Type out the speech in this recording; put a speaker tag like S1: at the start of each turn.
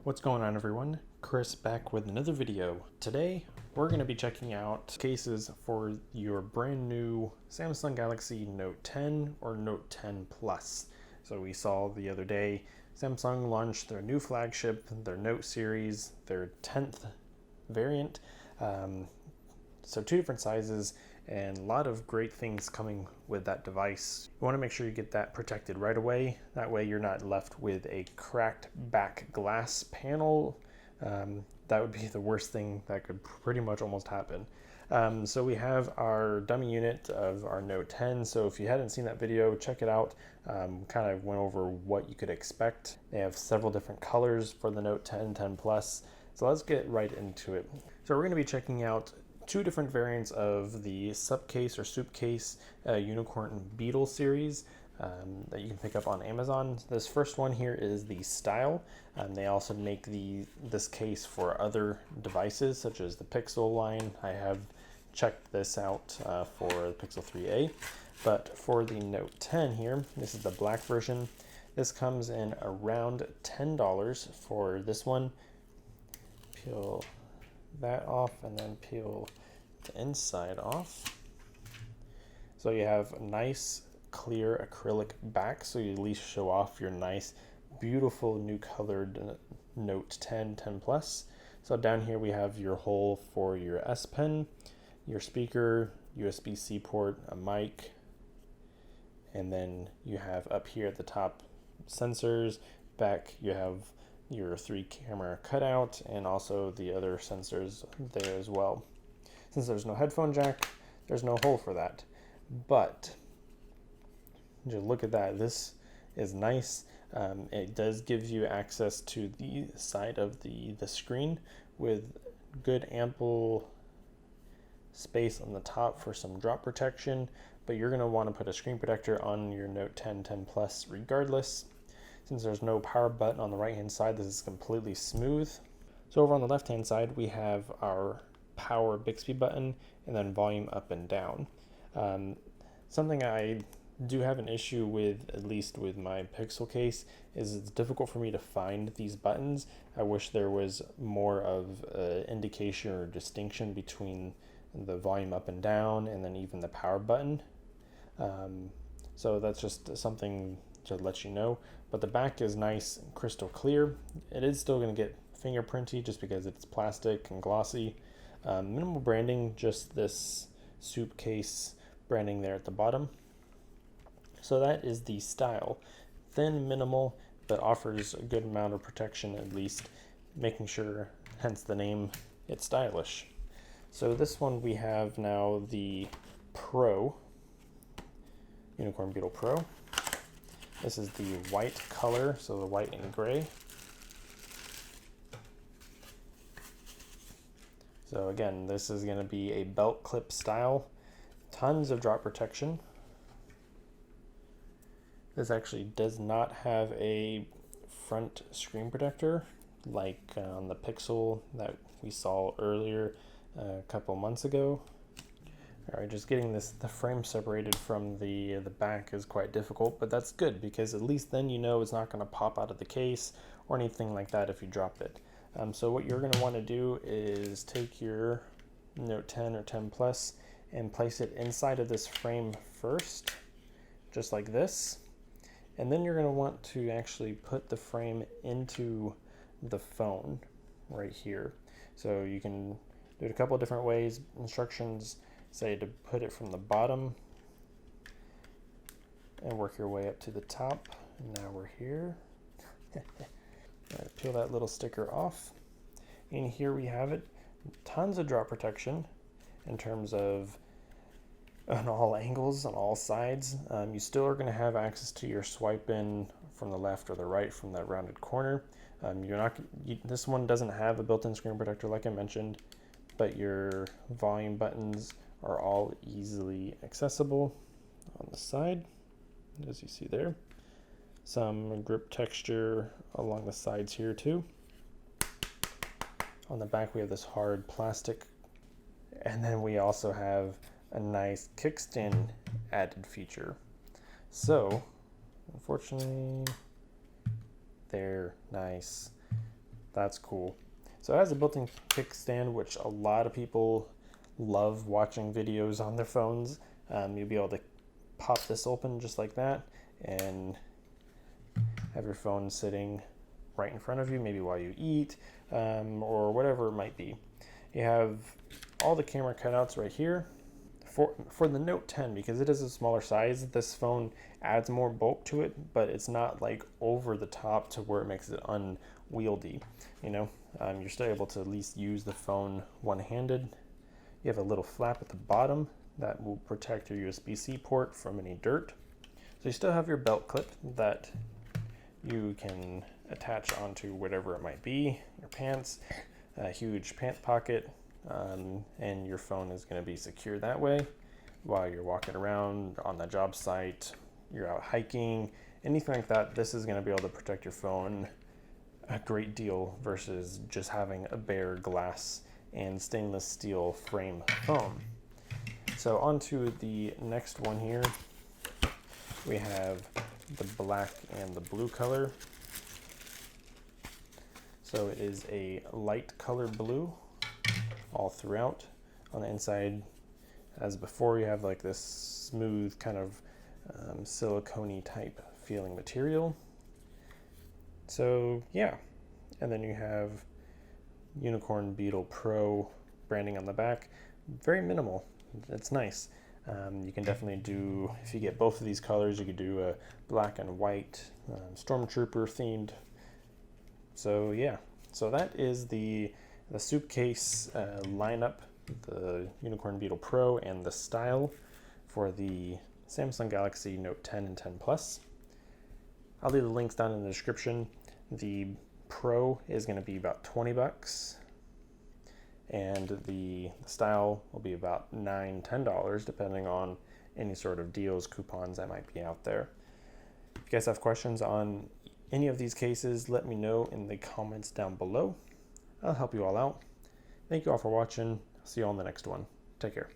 S1: What's going on, everyone? Chris back with another video. Today we're going to be checking out cases for your brand new Samsung Galaxy Note 10 or Note 10 Plus. So we saw the other day Samsung launched their new flagship, their Note series, their 10th variant. So two different sizes and a lot of great things coming with that device. You want to make sure you get that protected right away. That way you're not left with a cracked back glass panel. That would be the worst thing that could pretty much almost happen. So we have our dummy unit of our Note 10. So if you hadn't seen that video, check it out. Kind of went over what you could expect. They have several different colors for the Note 10, 10 Plus. So let's get right into it. So we're going to be checking out two different variants of the SupCase or SupCase Unicorn Beetle series that you can pick up on Amazon. This first one here is the Style. They also make this case for other devices such as the Pixel line. I have checked this out for the Pixel 3a. But for the Note 10 here, this is the black version. This comes in around $10 for this one. Peel that off and then peel the inside off. So you have a nice clear acrylic back, so you at least show off your nice beautiful new colored Note 10 10 Plus. So down here we have your hole for your S Pen, your speaker, USB-C port, a mic, and then you have up here at the top sensors. Back you have your 3 camera cutout and also the other sensors there as well. Since there's no headphone jack, there's no hole for that. But just look at that. This is nice. It does give you access to the side of the screen with good ample space on the top for some drop protection, but you're going to want to put a screen protector on your Note 10 10 Plus regardless. Since there's no power button on the right hand side, this is completely smooth. So over on the left hand side we have our power Bixby button and then volume up and down. Something I do have an issue with, at least with my Pixel case, is it's difficult for me to find these buttons. I wish there was more of an indication or distinction between the volume up and down and then even the power button. So that's just something to let you know. But the back is nice and crystal clear. It is still going to get fingerprinty just because it's plastic and glossy. Minimal branding, just this SupCase branding there at the bottom. So that is the Style. Thin, minimal, but offers a good amount of protection, at least making sure, hence the name, it's stylish. So this one we have now the Pro, Unicorn Beetle Pro. This is the white color, so the white and gray. So again, this is going to be a belt clip style. Tons of drop protection. This actually does not have a front screen protector like on the Pixel that we saw earlier a couple months ago. Alright, just getting the frame separated from the back is quite difficult, but that's good because at least then you know it's not going to pop out of the case or anything like that if you drop it. So what you're going to want to do is take your Note 10 or 10 Plus and place it inside of this frame first, just like this. And then you're going to want to actually put the frame into the phone right here. So you can do it a couple of different ways. Instructions say to put it from the bottom and work your way up to the top. And now we're here. Right, peel that little sticker off. And here we have it. Tons of drop protection in terms of on all angles, on all sides. You still are going to have access to your swipe in from the left or the right from that rounded corner. This one doesn't have a built-in screen protector like I mentioned, but your volume buttons are all easily accessible on the side, as you see there. Some grip texture along the sides here too. On the back we have this hard plastic, and then we also have a nice kickstand added feature. So unfortunately they're nice That's cool. So it has a built-in kickstand, which a lot of people love watching videos on their phones. You'll be able to pop this open just like that and have your phone sitting right in front of you, maybe while you eat, or whatever it might be. You have all the camera cutouts right here. For the Note 10, because it is a smaller size, this phone adds more bulk to it, but it's not like over the top to where it makes it unwieldy. You know, you're still able to at least use the phone one-handed. You have a little flap at the bottom that will protect your USB-C port from any dirt. So you still have your belt clip that you can attach onto whatever it might be, your pants, a huge pants pocket, and your phone is going to be secure that way while you're walking around on the job site, you're out hiking, anything like that. This is going to be able to protect your phone a great deal versus just having a bare glass and stainless steel frame phone. So on to the next one here. We have the black and the blue color. So it is a light color blue all throughout. On the inside, as before, you have like this smooth kind of silicone-y type feeling material. So yeah, and then you have Unicorn Beetle Pro branding on the back. Very minimal. It's nice. You can definitely do, if you get both of these colors, you could do a black and white Stormtrooper themed. So yeah, so that is the SupCase lineup, the Unicorn Beetle Pro and the Style for the Samsung Galaxy Note 10 and 10 Plus. I'll leave the links down in the description. The Pro is going to be about $20, and the Style will be about $9, $10, depending on any sort of deals, coupons that might be out there. If you guys have questions on any of these cases, let me know in the comments down below. I'll help you all out. Thank you all for watching. See you on the next one. Take care.